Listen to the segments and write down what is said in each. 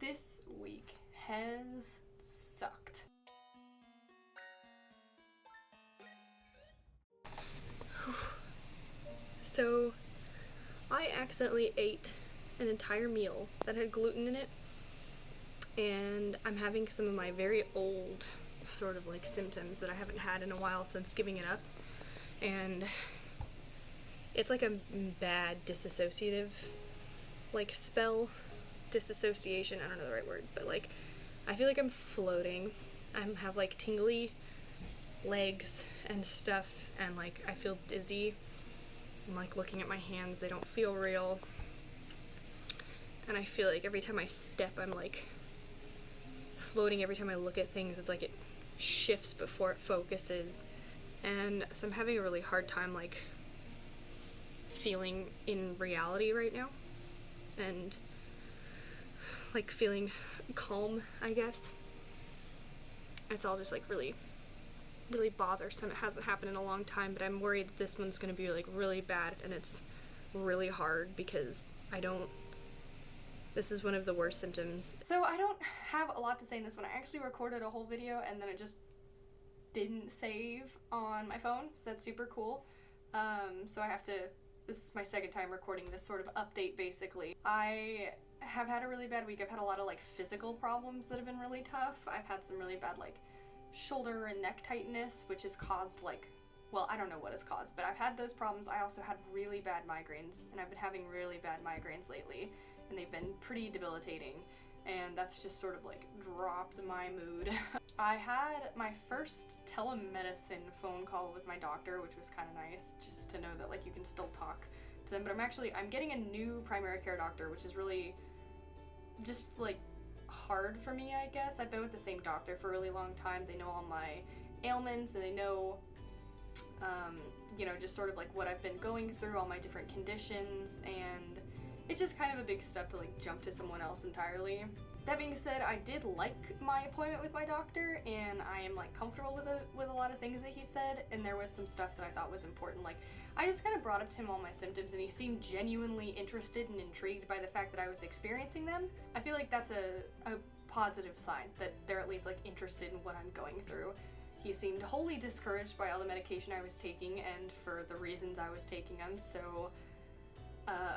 This week has sucked. So, I accidentally ate an entire meal that had gluten in it, and I'm having some of my very old sort of like symptoms that I haven't had in a while since giving it up, and it's like a bad dissociative like spell. Disassociation, I don't know the right word, but like I feel like I'm floating. I have like tingly legs and stuff, and like I feel dizzy. I'm like looking at my hands, they don't feel real, and I feel like every time I step I'm like floating. Every time I look at things it's like it shifts before it focuses, and so I'm having a really hard time like feeling in reality right now and like feeling calm, I guess. It's all just like really bothersome. It hasn't happened in a long time, but I'm worried that this one's gonna be like really bad, and it's really hard because this is one of the worst symptoms. So I don't have a lot to say in this one. I actually recorded a whole video and then it just didn't save on my phone, so that's super cool. So I have to, this is my second time recording this sort of update basically. I have had a really bad week. I've had a lot of like physical problems that have been really tough. I've had some really bad like shoulder and neck tightness, which has caused like, well, I don't know what it's caused, but I've had those problems. I also had really bad migraines, and I've been having really bad migraines lately, and they've been pretty debilitating, and that's just sort of like dropped my mood. I had my first telemedicine phone call with my doctor, which was kind of nice, just to know that like you can still talk to them. But I'm getting a new primary care doctor, which is really just like hard for me, I guess. I've been with the same doctor for a really long time. They know all my ailments, and they know you know, just sort of like what I've been going through, all my different conditions, and it's just kind of a big step to like jump to someone else entirely. That being said, I did like my appointment with my doctor, and I am like comfortable with a lot of things that he said, and there was some stuff that I thought was important. Like, I just kind of brought up to him all my symptoms, and he seemed genuinely interested and intrigued by the fact that I was experiencing them. I feel like that's a positive sign that they're at least like interested in what I'm going through. He seemed wholly discouraged by all the medication I was taking and for the reasons I was taking them, so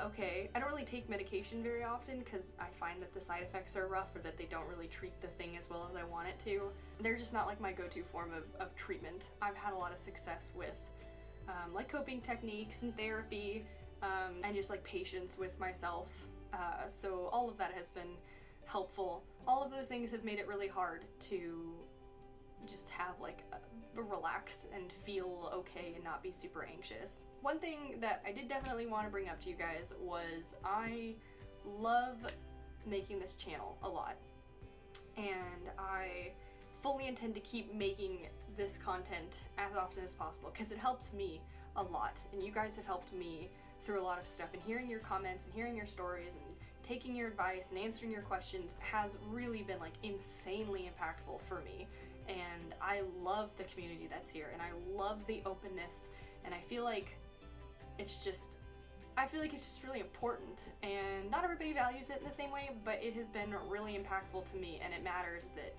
okay. I don't really take medication very often because I find that the side effects are rough, or that they don't really treat the thing as well as I want it to. They're just not like my go-to form of treatment. I've had a lot of success with like coping techniques and therapy, and just like patience with myself, so all of that has been helpful. All of those things have made it really hard to just have like relax and feel okay and not be super anxious. One thing that I did definitely want to bring up to you guys was I love making this channel a lot, and I fully intend to keep making this content as often as possible because it helps me a lot, and you guys have helped me through a lot of stuff, and hearing your comments and hearing your stories and taking your advice and answering your questions has really been like insanely impactful for me. And I love the community that's here, and I love the openness, and I feel like it's just really important, and not everybody values it in the same way, but it has been really impactful to me, and it matters that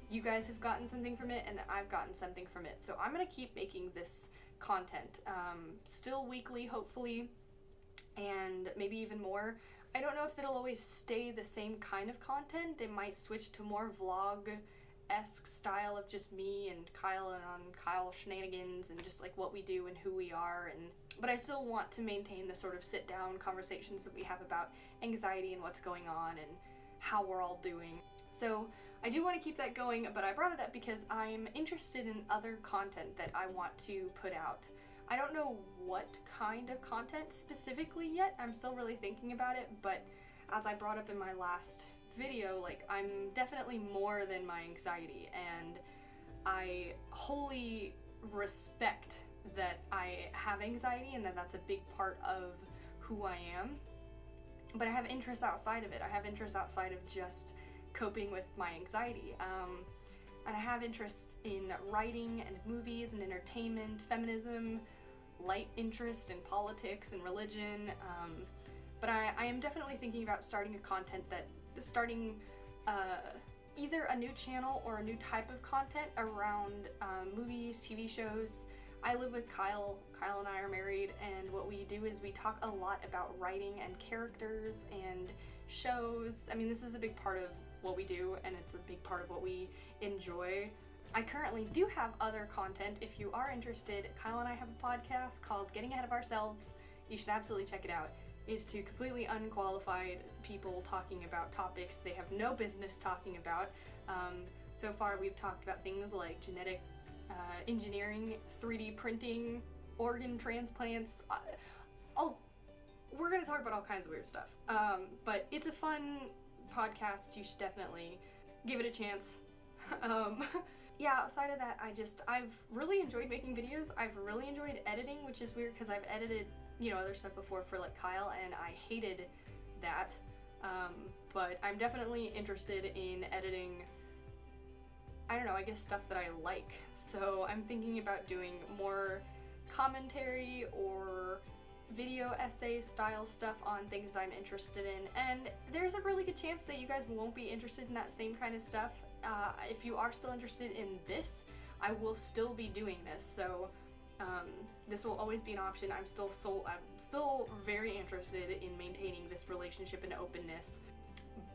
you guys have gotten something from it and that I've gotten something from it. So I'm gonna keep making this content, still weekly hopefully, and maybe even more. I don't know if it'll always stay the same kind of content. It might switch to more vlog-esque style of just me and Kyle and on Kyle shenanigans and just like what we do and who we are, but I still want to maintain the sort of sit-down conversations that we have about anxiety and what's going on and how we're all doing. So I do want to keep that going, but I brought it up because I'm interested in other content that I want to put out. I don't know what kind of content specifically yet. I'm still really thinking about it, but as I brought up in my last video, like, I'm definitely more than my anxiety, and I wholly respect that I have anxiety and that that's a big part of who I am, but I have interests outside of it. I have interests outside of just coping with my anxiety, and I have interests in writing and movies and entertainment, feminism, light interest in politics and religion, but I am definitely thinking about starting either a new channel or a new type of content around movies, TV shows. I live with Kyle. Kyle and I are married, and what we do is we talk a lot about writing and characters and shows. I mean, this is a big part of what we do, and it's a big part of what we enjoy. I currently do have other content. If you are interested, Kyle and I have a podcast called Getting Ahead of Ourselves. You should absolutely check it out. It's two completely unqualified people talking about topics they have no business talking about. So far we've talked about things like genetic engineering, 3D printing, organ transplants. We're gonna talk about all kinds of weird stuff. But it's a fun podcast. You should definitely give it a chance. Yeah, outside of that, I've really enjoyed making videos. I've really enjoyed editing, which is weird because I've edited, you know, other stuff before for like Kyle, and I hated that. But I'm definitely interested in editing, I don't know, I guess stuff that I like. So I'm thinking about doing more commentary or video essay style stuff on things I'm interested in, and there's a really good chance that you guys won't be interested in that same kind of stuff. If you are still interested in this, I will still be doing this, so this will always be an option. I'm still very interested in maintaining this relationship and openness,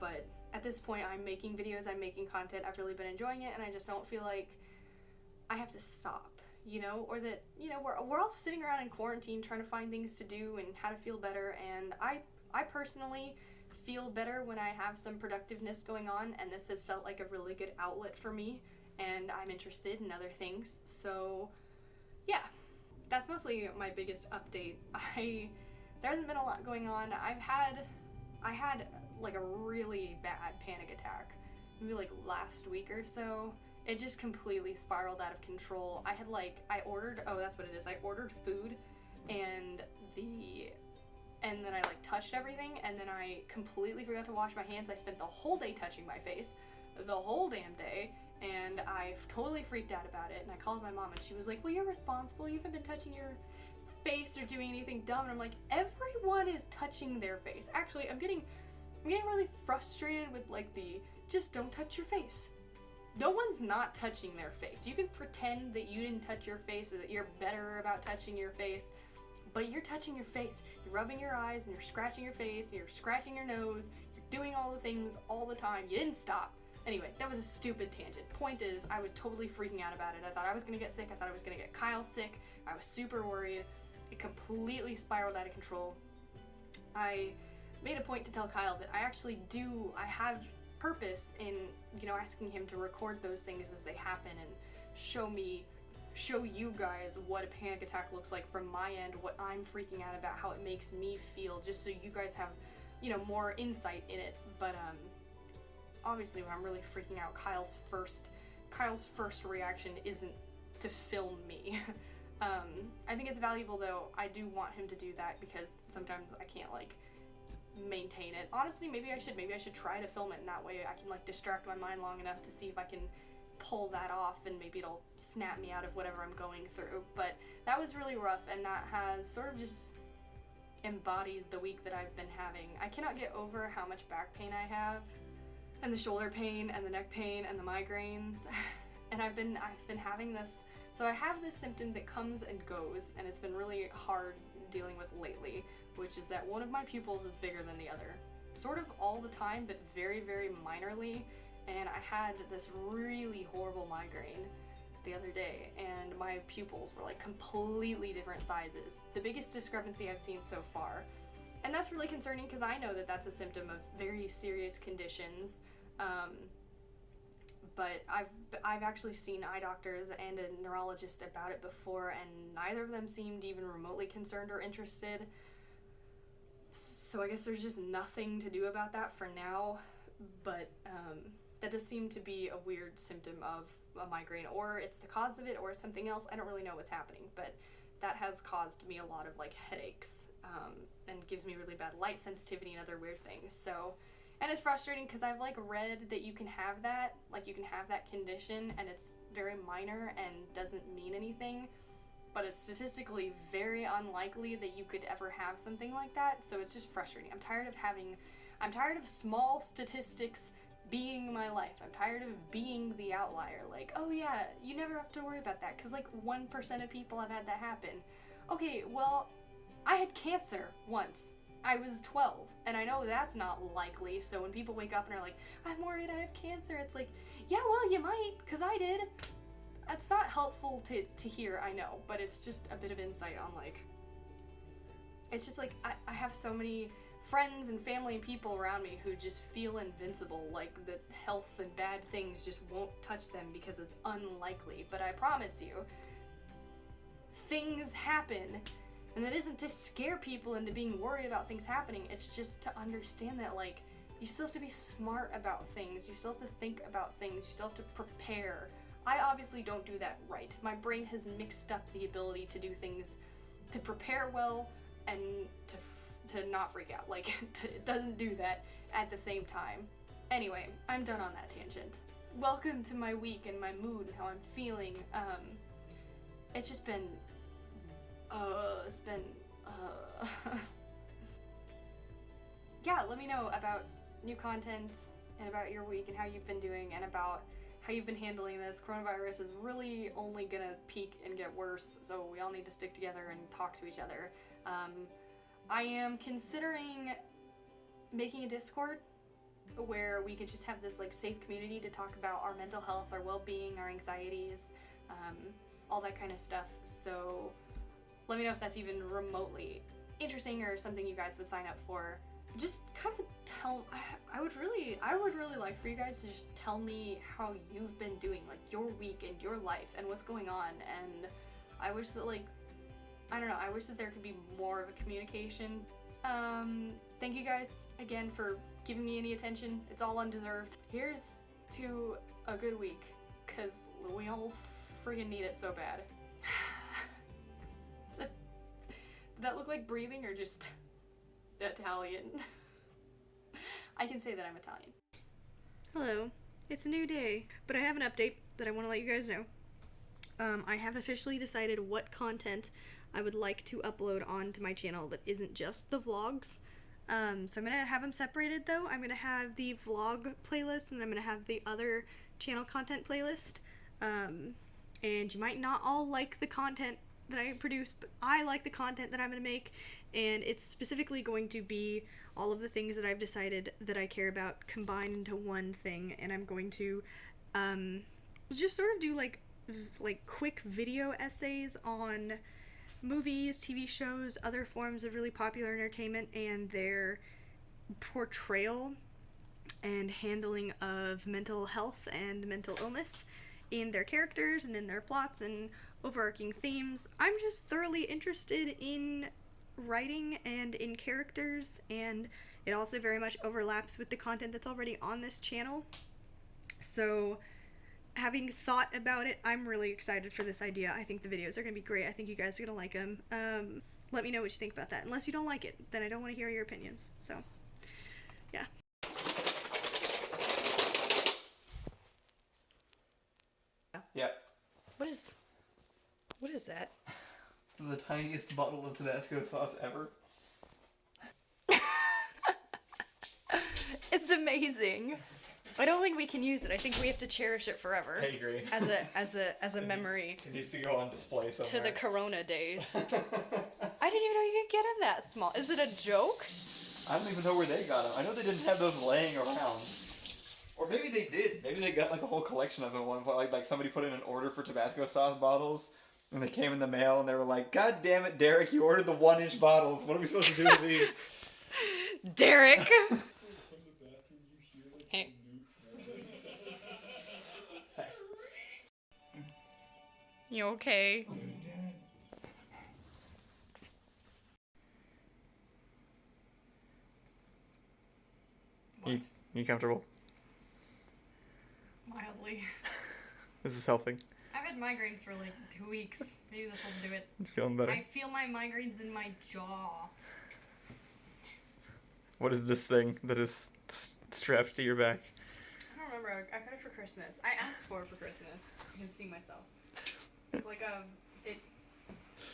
but at this point I'm making videos, I'm making content, I've really been enjoying it, and I just don't feel like I have to stop, you know, or that, you know, we're all sitting around in quarantine trying to find things to do and how to feel better, and I personally feel better when I have some productiveness going on, and this has felt like a really good outlet for me, and I'm interested in other things. So yeah, that's mostly my biggest update. There hasn't been a lot going on. I had like a really bad panic attack, maybe like last week or so. It just completely spiraled out of control. I ordered food, and then I like touched everything, and then I completely forgot to wash my hands. I spent the whole day touching my face, the whole damn day, and I totally freaked out about it, and I called my mom, and she was like, well, you're responsible, you haven't been touching your face or doing anything dumb. And I'm like, everyone is touching their face. Actually, I'm getting really frustrated with like just don't touch your face. No one's not touching their face. You can pretend that you didn't touch your face or that you're better about touching your face, but you're touching your face. You're rubbing your eyes, and you're scratching your face, and you're scratching your nose. You're doing all the things all the time. You didn't stop. Anyway, that was a stupid tangent. Point is, I was totally freaking out about it. I thought I was gonna get sick. I thought I was gonna get Kyle sick. I was super worried. It completely spiraled out of control. I made a point to tell Kyle that I have purpose in, you know, asking him to record those things as they happen and show you guys what a panic attack looks like from my end, what I'm freaking out about, how it makes me feel, just so you guys have, you know, more insight in it. But obviously when I'm really freaking out, Kyle's first reaction isn't to film me. I think it's valuable though. I do want him to do that because sometimes I can't like maintain it. Honestly, maybe I should try to film it, and that way I can like distract my mind long enough to see if I can pull that off, and maybe it'll snap me out of whatever I'm going through. But that was really rough, and that has sort of just embodied the week that I've been having. I cannot get over how much back pain I have, and the shoulder pain, and the neck pain, and the migraines. And I've been having this, so I have this symptom that comes and goes, and it's been really hard dealing with lately, which is that one of my pupils is bigger than the other. Sort of all the time, but very, very minorly. And I had this really horrible migraine the other day, and my pupils were like completely different sizes. The biggest discrepancy I've seen so far. And that's really concerning because I know that that's a symptom of very serious conditions. But I've actually seen eye doctors and a neurologist about it before, and neither of them seemed even remotely concerned or interested. So I guess there's just nothing to do about that for now. But that does seem to be a weird symptom of a migraine, or it's the cause of it, or something else. I don't really know what's happening, but that has caused me a lot of like headaches, and gives me really bad light sensitivity and other weird things. So, and it's frustrating because I've like read that you can have that, condition, and it's very minor and doesn't mean anything, but it's statistically very unlikely that you could ever have something like that. So it's just frustrating. I'm tired of small statistics being my life. I'm tired of being the outlier. Like, oh yeah, you never have to worry about that because like 1% of people have had that happen. Okay, well, I had cancer once. I was 12, and I know that's not likely, so when people wake up and are like, I'm worried I have cancer, it's like, yeah, well, you might, because I did. That's not helpful to hear, I know, but it's just a bit of insight on, like, it's just like, I have so many friends and family and people around me who just feel invincible, like that health and bad things just won't touch them because it's unlikely, but I promise you, things happen. And that isn't to scare people into being worried about things happening, it's just to understand that, like, you still have to be smart about things, you still have to think about things, you still have to prepare. I obviously don't do that right. My brain has mixed up the ability to do things, to prepare well, and to not freak out. Like, it doesn't do that at the same time. Anyway, I'm done on that tangent. Welcome to my week and my mood and how I'm feeling. It's just been yeah, let me know about new content and about your week and how you've been doing and about how you've been handling this. Coronavirus is really only gonna peak and get worse, so we all need to stick together and talk to each other. I am considering making a Discord where we could just have this like safe community to talk about our mental health, our well-being, our anxieties, all that kind of stuff. So let me know if that's even remotely interesting or something you guys would sign up for. Just kind of tell, I would really like for you guys to just tell me how you've been doing, like your week and your life and what's going on. And I wish that, like, I don't know, I wish that there could be more of a communication. Thank you guys again for giving me any attention. It's all undeserved. Here's to a good week, cause we all friggin' need it so bad. Did that look like breathing or just Italian? I can say that I'm Italian. Hello, it's a new day, but I have an update that I want to let you guys know. I have officially decided what content I would like to upload onto my channel that isn't just the vlogs. So I'm going to have them separated though. I'm going to have the vlog playlist and I'm going to have the other channel content playlist. And you might not all like the content that I produce, but I like the content that I'm going to make, and it's specifically going to be all of the things that I've decided that I care about combined into one thing, and I'm going to just sort of do like quick video essays on movies, TV shows, other forms of really popular entertainment and their portrayal and handling of mental health and mental illness in their characters and in their plots and overarching themes. I'm just thoroughly interested in writing and in characters, and it also very much overlaps with the content that's already on this channel. So having thought about it, I'm really excited for this idea. I think the videos are going to be great. I think you guys are going to like them. Let me know what you think about that. Unless you don't like it, then I don't want to hear your opinions. So, yeah. Yeah. What is that? The tiniest bottle of Tabasco sauce ever. It's amazing. I don't think we can use it. I think we have to cherish it forever. I agree. As a memory. It needs to go on display somewhere. To the Corona days. I didn't even know you could get them that small. Is it a joke? I don't even know where they got them. I know they didn't have those laying around. Or maybe they did. Maybe they got like a whole collection of them at one point. Like somebody put in an order for Tabasco sauce bottles, and they came in the mail, and they were like, "God damn it, Derek! You ordered the 1-inch bottles. What are we supposed to do with these?" Derek. Hey. You okay? You comfortable? Mildly. This is helping. I've had migraines for like 2 weeks. Maybe this will do it. You feeling better? I feel my migraines in my jaw. What is this thing that is strapped to your back? I don't remember. I got it for Christmas. I asked for it for Christmas. I can see myself. It's like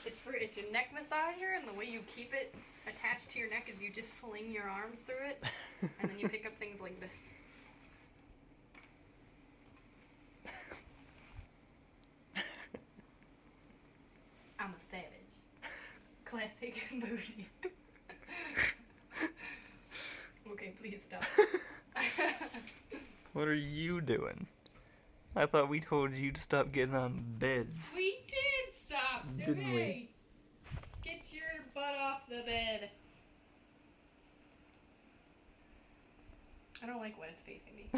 it's a neck massager, and the way you keep it attached to your neck is you just sling your arms through it, and then you pick up things like this. savage. Classic bougie. Okay, please stop. What are you doing? I thought we told you to stop getting on beds. We did stop. Didn't we? Okay. Get your butt off the bed. I don't like when it's facing me.